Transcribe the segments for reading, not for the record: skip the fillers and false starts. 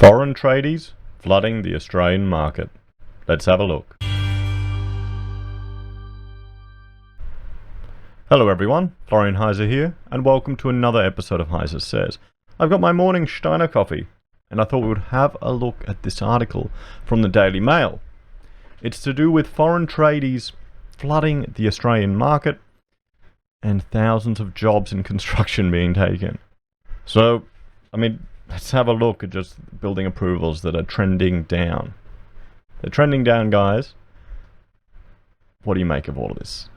Foreign tradies flooding the Australian market. Let's have a look. Hello everyone, Florian Heise here, and welcome to another episode of Heise Says. I've got my morning Steiner coffee, and I thought we would have a look at this article from the Daily Mail. It's to do with foreign tradies flooding the Australian market and thousands of jobs in construction being taken. So, let's have a look at just building approvals that are trending down. They're trending down, guys. What do you make of all of this?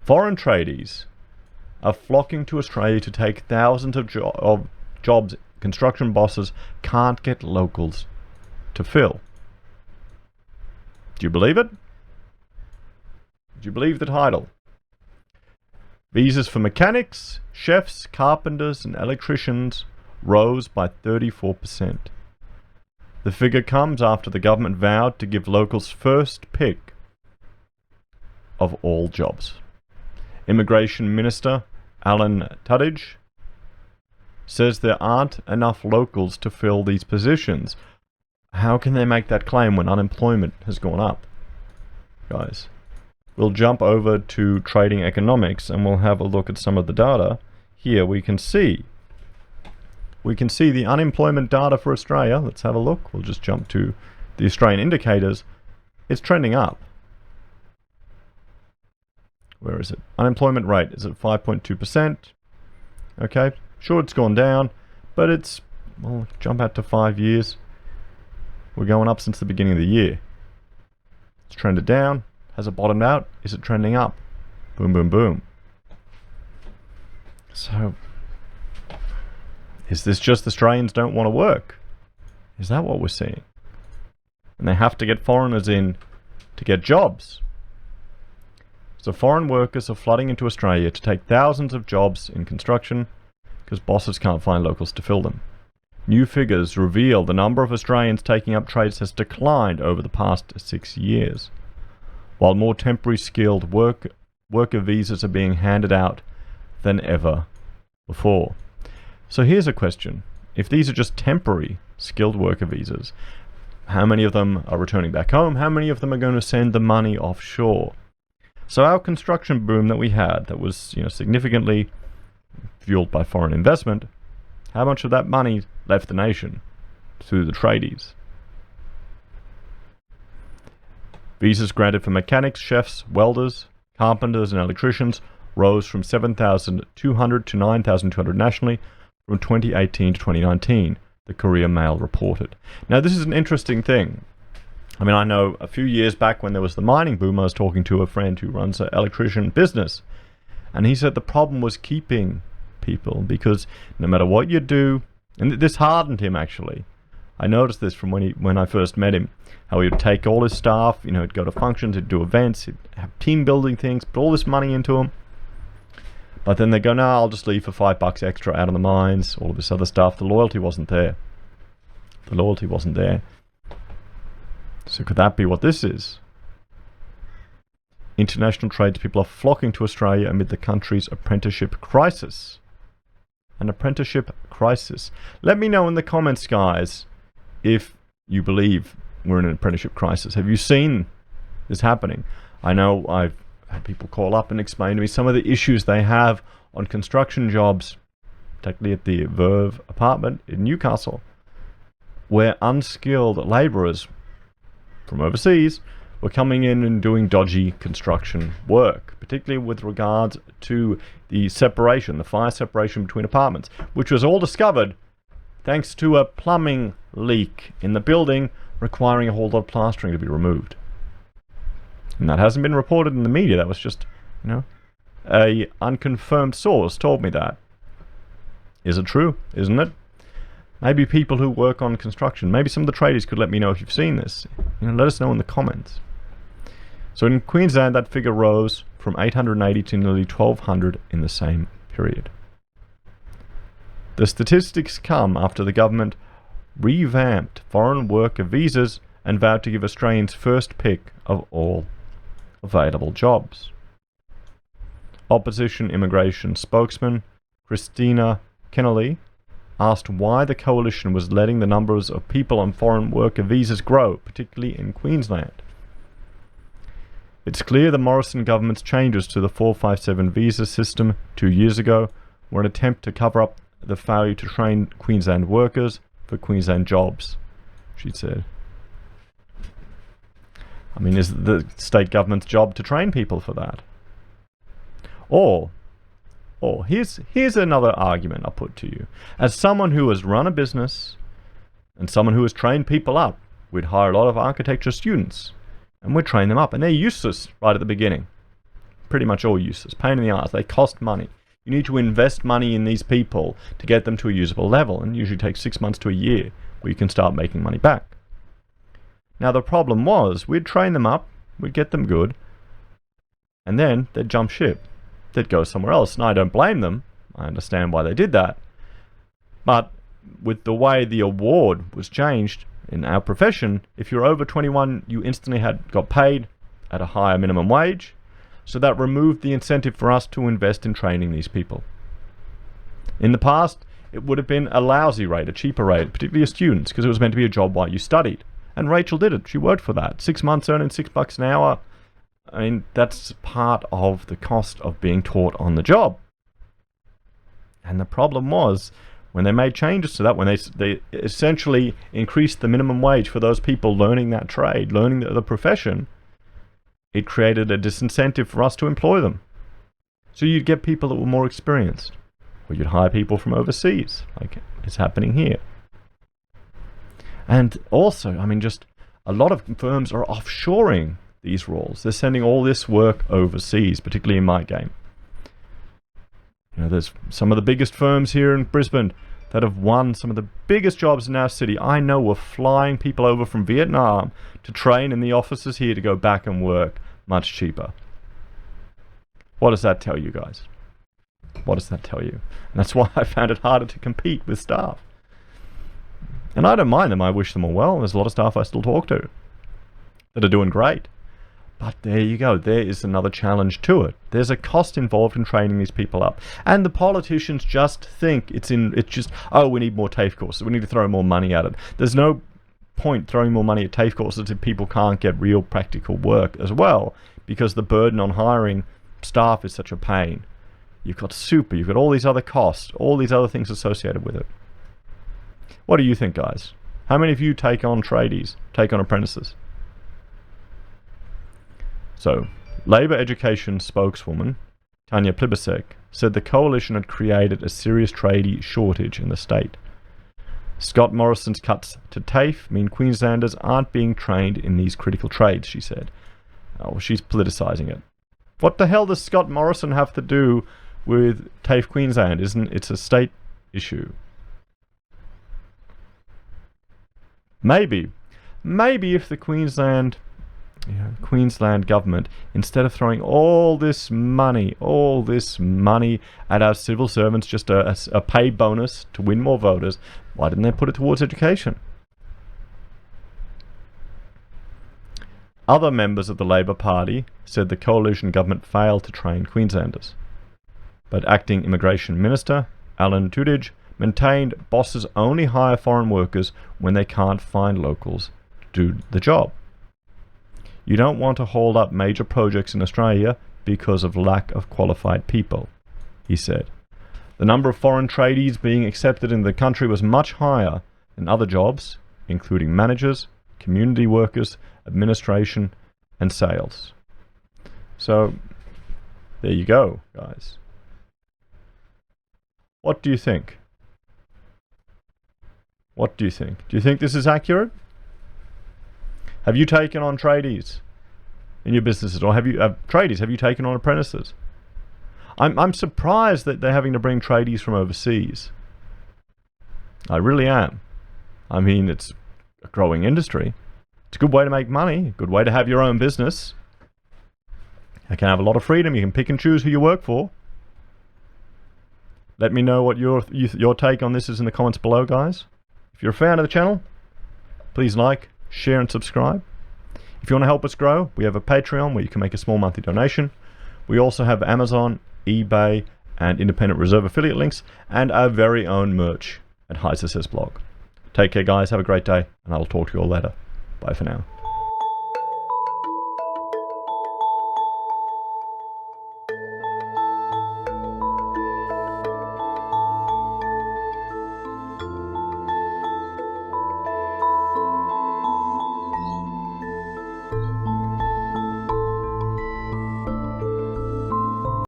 Foreign tradies are flocking to Australia to take thousands of jobs construction bosses can't get locals to fill. Do you believe it? Do you believe the title? Visas for mechanics, chefs, carpenters, and electricians rose by 34%. The figure comes after the government vowed to give locals first pick of all jobs. Immigration Minister Alan Tradies says there aren't enough locals to fill these positions. How can they make that claim when unemployment has gone up? Guys, we'll jump over to trading economics and we'll have a look at some of the data. Here we can see the unemployment data for Australia. Let's have a look. We'll just jump to the Australian indicators. It's trending up. Where is it? Unemployment rate is at 5.2%. Okay, sure it's gone down, but it's, well, jump out to 5 years. We're going up since the beginning of the year. It's trended down. Has it bottomed out? Is it trending up? Boom, boom, boom. So, is this just Australians don't want to work? Is that what we're seeing? And they have to get foreigners in to get jobs. So foreign workers are flooding into Australia to take thousands of jobs in construction because bosses can't find locals to fill them. New figures reveal the number of Australians taking up trades has declined over the past 6 years, while more temporary skilled worker visas are being handed out than ever before. So here's a question. If these are just temporary skilled worker visas, how many of them are returning back home? How many of them are going to send the money offshore? So our construction boom that we had, that was significantly fueled by foreign investment, how much of that money left the nation through the tradies? Visas granted for mechanics, chefs, welders, carpenters, and electricians rose from 7,200 to 9,200 nationally from 2018 to 2019, the Courier Mail reported. Now, this is an interesting thing. I know a few years back when there was the mining boom, I was talking to a friend who runs an electrician business, and he said the problem was keeping people, because no matter what you do, and this hardened him actually. I noticed this from when I first met him, how he would take all his staff, he'd go to functions, he'd do events, he'd have team building things, put all this money into them. But then they go, no, I'll just leave for $5 extra out of the mines, all of this other stuff. The loyalty wasn't there. The loyalty wasn't there. So could that be what this is? International tradespeople are flocking to Australia amid the country's apprenticeship crisis. An apprenticeship crisis. Let me know in the comments, guys, if you believe we're in an apprenticeship crisis. Have you seen this happening? I know I've had people call up and explain to me some of the issues they have on construction jobs, particularly at the Verve apartment in Newcastle, where unskilled labourers from overseas were coming in and doing dodgy construction work, particularly with regards to the separation, the fire separation between apartments, which was all discovered thanks to a plumbing leak in the building requiring a whole lot of plastering to be removed. And that hasn't been reported in the media. That was just, a unconfirmed source told me that. Is it true? Isn't it? Maybe people who work on construction, maybe some of the tradies could let me know if you've seen this. Let us know in the comments. So in Queensland, that figure rose from 880 to nearly 1,200 in the same period. The statistics come after the government revamped foreign worker visas and vowed to give Australians first pick of all available jobs. Opposition immigration spokesman Christina Kennelly asked why the coalition was letting the numbers of people on foreign worker visas grow, particularly in Queensland. It's clear the Morrison government's changes to the 457 visa system 2 years ago were an attempt to cover up the failure to train Queensland workers for Queensland jobs, she said. I mean, is it the state government's job to train people for that? Or here's another argument I'll put to you. As someone who has run a business and someone who has trained people up, we'd hire a lot of architecture students and we'd train them up, and they're useless right at the beginning. Pretty much all useless. Pain in the ass. They cost money. You need to invest money in these people to get them to a usable level, and it usually takes 6 months to a year where you can start making money back. Now the problem was, we'd train them up, we'd get them good, and then they'd jump ship. They'd go somewhere else, and I don't blame them. I understand why they did that. But with the way the award was changed in our profession, if you're over 21, you instantly got paid at a higher minimum wage. So that removed the incentive for us to invest in training these people. In the past, it would have been a lousy rate, a cheaper rate, particularly as students, because it was meant to be a job while you studied. And Rachel did it. She worked for that. 6 months earning $6 an hour. I mean, that's part of the cost of being taught on the job. And the problem was, when they made changes to that, when they essentially increased the minimum wage for those people learning that trade, learning the profession, it created a disincentive for us to employ them. So you'd get people that were more experienced, or you'd hire people from overseas, like is happening here. And also, I mean, just a lot of firms are offshoring these roles. They're sending all this work overseas, particularly in my game. You know, there's some of the biggest firms here in Brisbane that have won some of the biggest jobs in our city. I know we're flying people over from Vietnam to train in the offices here to go back and work much cheaper. What does that tell you guys? What does that tell you? And that's why I found it harder to compete with staff. And I don't mind them. I wish them all well. There's a lot of staff I still talk to that are doing great. But there you go. There is another challenge to it. There's a cost involved in training these people up. And the politicians just think oh, we need more TAFE courses. We need to throw more money at it. There's no point throwing more money at TAFE courses if people can't get real practical work as well, because the burden on hiring staff is such a pain. You've got super, you've got all these other costs, all these other things associated with it. What do you think, guys? How many of you take on tradies, take on apprentices? So, Labour Education spokeswoman Tanya Plibersek said the coalition had created a serious tradie shortage in the state. Scott Morrison's cuts to TAFE mean Queenslanders aren't being trained in these critical trades, she said. Oh, she's politicising it. What the hell does Scott Morrison have to do with TAFE Queensland? It's a state issue. Maybe if the Queensland government, instead of throwing all this money at our civil servants, just a pay bonus to win more voters, why didn't they put it towards education? Other members of the Labor Party said the coalition government failed to train Queenslanders. But acting Immigration Minister Alan Tudge maintained bosses only hire foreign workers when they can't find locals to do the job. You don't want to hold up major projects in Australia because of lack of qualified people, he said. The number of foreign tradies being accepted in the country was much higher than other jobs, including managers, community workers, administration, and sales. So, there you go, guys. What do you think? What do you think? Do you think this is accurate? Have you taken on tradies in your businesses, or have you taken on apprentices? I'm surprised that they're having to bring tradies from overseas. I really am. I mean, it's a growing industry. It's a good way to make money, a good way to have your own business. You can have a lot of freedom. You can pick and choose who you work for. Let me know what your take on this is in the comments below, guys. If you're a fan of the channel, please like, share and subscribe. If you want to help us grow, we have a Patreon where you can make a small monthly donation. We also have Amazon, eBay and Independent Reserve affiliate links, and our very own merch. at Heise Says blog. Take care, guys. Have a great day, and I will talk to you all later. Bye for now.